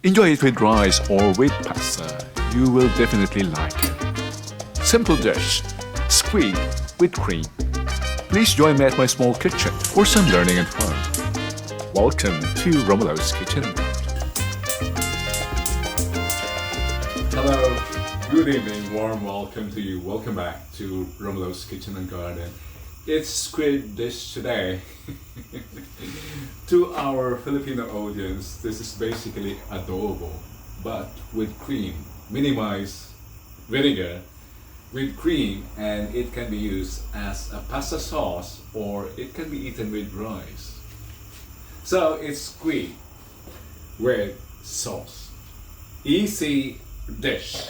Enjoy it with rice or with pasta. You will definitely like it. Simple dish, squid with cream. Please join me at my small kitchen for some learning and fun. Welcome to Romulo's Kitchen. Hello, good evening, warm welcome to you. Welcome back to Romulo's Kitchen and Garden. It's squid dish today. To our Filipino audience, this is basically adobo, but with cream. Minimize vinegar with cream, and it can be used as a pasta sauce or it can be eaten with rice. So it's squid with sauce. Easy dish.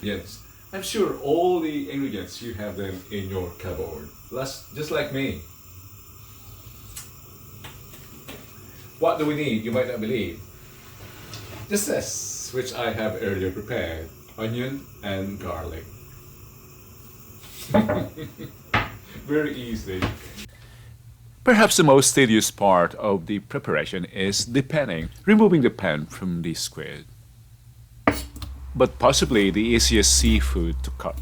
Yes, I'm sure all the ingredients you have them in your cupboard. Just like me. What do we need? You might not believe. Just this, which I have earlier prepared: onion and garlic. Very easy. Perhaps the most tedious part of the preparation is the panning, removing the pan from the squid. But possibly the easiest seafood to cut.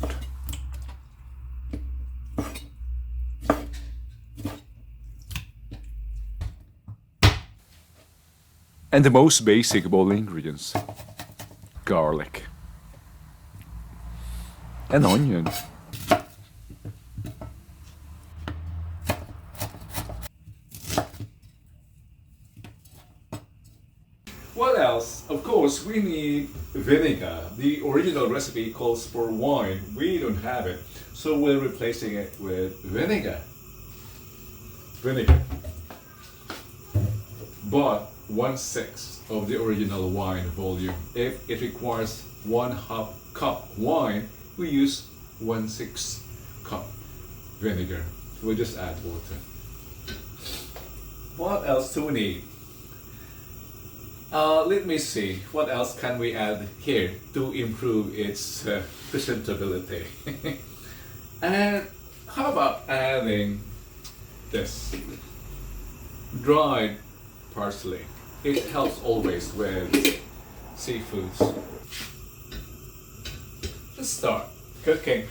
And the most basic of all ingredients: garlic and onion. What else? Of course, we need vinegar. The original recipe calls for wine. We don't have it, so we're replacing it with vinegar. But 1/6 of the original wine volume. If it requires 1/2 cup wine, we use 1/6 cup vinegar. We'll just add water. What else do we need? Let me see. What else can we add here to improve its presentability? And how about adding this dried parsley? It helps always with seafoods. Let's start cooking.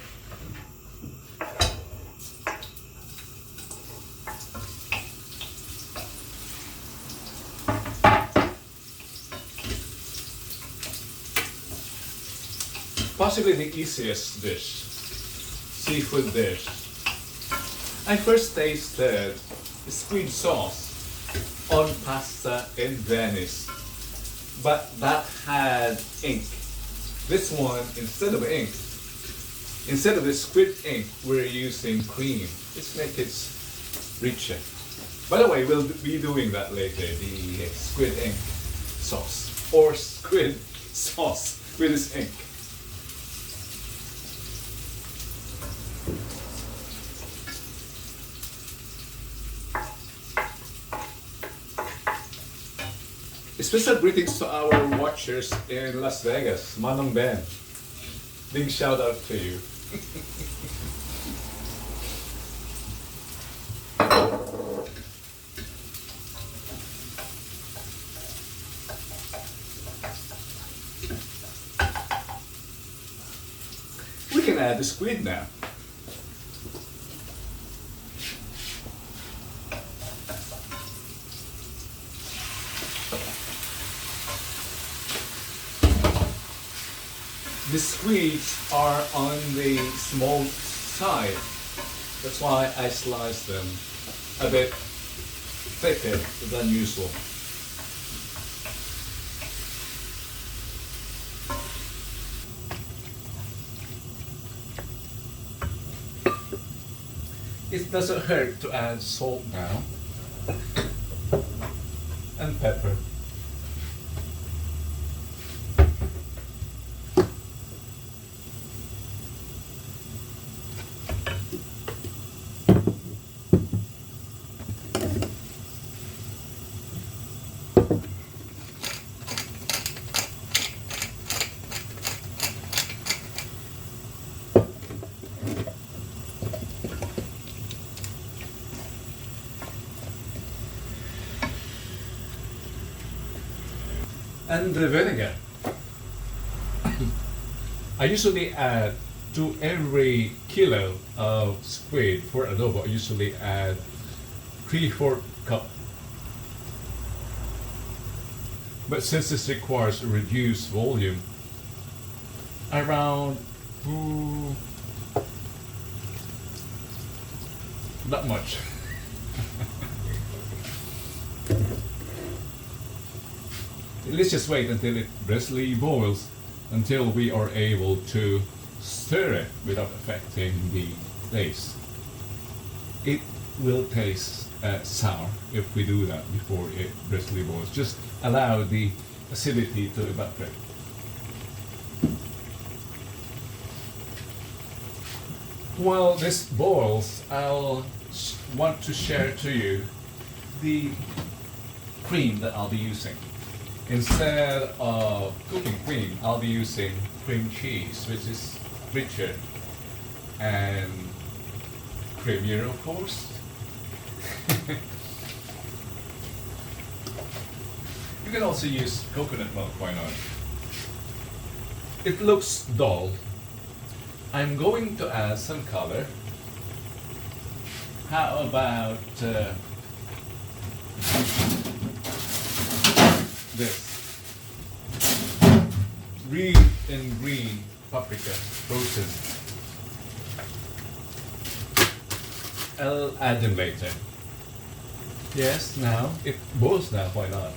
Possibly the easiest dish, seafood dish. I first tasted squid sauce on pasta in Venice, but that had ink. This one, instead of ink, instead of the squid ink, we're using cream. Let's make it richer. By the way, we'll be doing that later, the squid ink sauce, or squid sauce with this ink. Special greetings to our watchers in Las Vegas, Manong Ben. Big shout out to you. We can add the squid now. The squids are on the small side. That's why I slice them a bit thicker than usual. It doesn't hurt to add salt now and pepper. And the vinegar. I usually add to every kilo of squid for adobo. I usually add 3/4 cup. But since this requires a reduced volume, around not much. Let's just wait until it briskly boils, until we are able to stir it without affecting the taste. It will taste sour if we do that before it briskly boils. Just allow the acidity to evaporate. While this boils, I'll want to share to you the cream that I'll be using. Instead of cooking cream, I'll be using cream cheese, which is richer and creamier, of course. You can also use coconut milk, why not? It looks dull. I'm going to add some color. How about this red and green paprika frozen? I'll add them later. Yes, now it boils now, why not?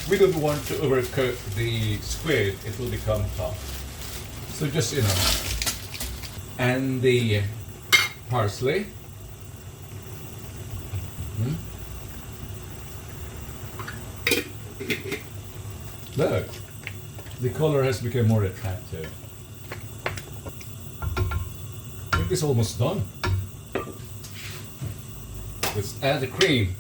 We don't want to overcook the squid, it will become tough. So just enough. And the parsley. Look, the color has become more attractive. I think it's almost done. Let's add the cream.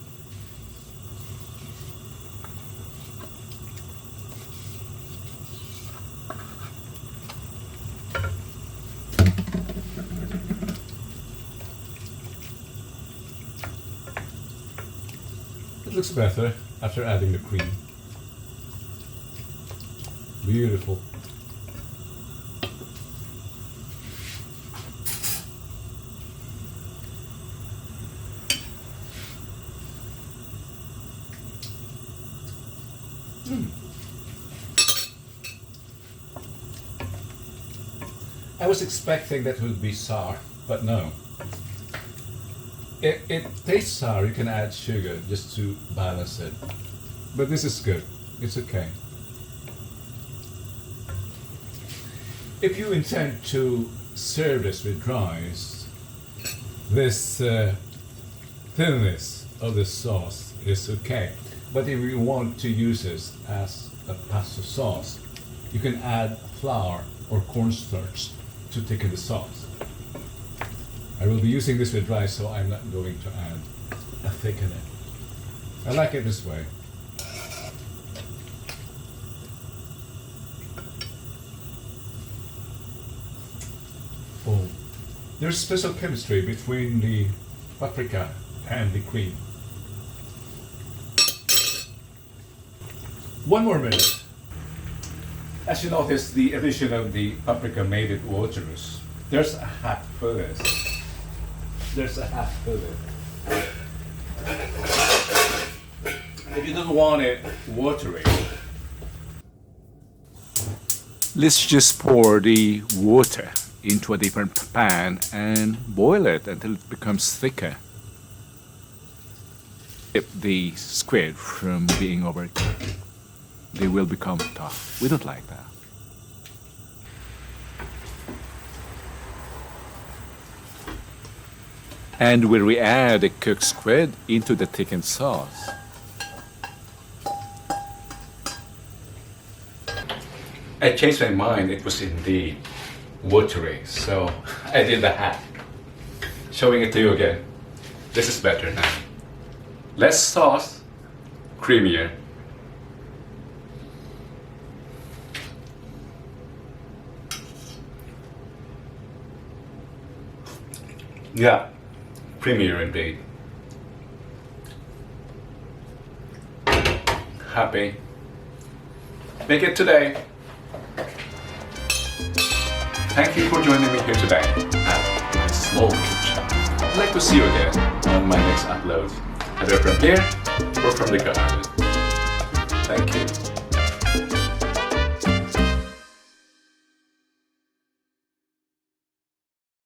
It looks better after adding the cream. Beautiful. I was expecting that would be sour, but no. It tastes sour. You can add sugar just to balance it. But this is good. It's okay. If you intend to serve this with rice, this thinness of the sauce is okay. But if you want to use this as a pasta sauce, you can add flour or cornstarch to thicken the sauce. I will be using this with rice, so I'm not going to add a thickener. I like it this way. Oh, there's special chemistry between the paprika and the cream. One more minute. As you notice, the addition of the paprika made it waterous. There's a hat for this. There's a hat for it. If you don't want it watery, let's just pour the water into a different pan and boil it until it becomes thicker. Keep the squid from being overcooked. They will become tough. We don't like that. And we re-add the cooked squid into the thickened sauce. I changed my mind. It was indeed watery, so I did the hack. Showing it to you again. This is better now. Less sauce, creamier. Yeah, creamier indeed. Happy. Make it today. Thank you for joining me here today at my small kitchen. I'd like to see you again on my next upload, either from here or from the garden. Thank you.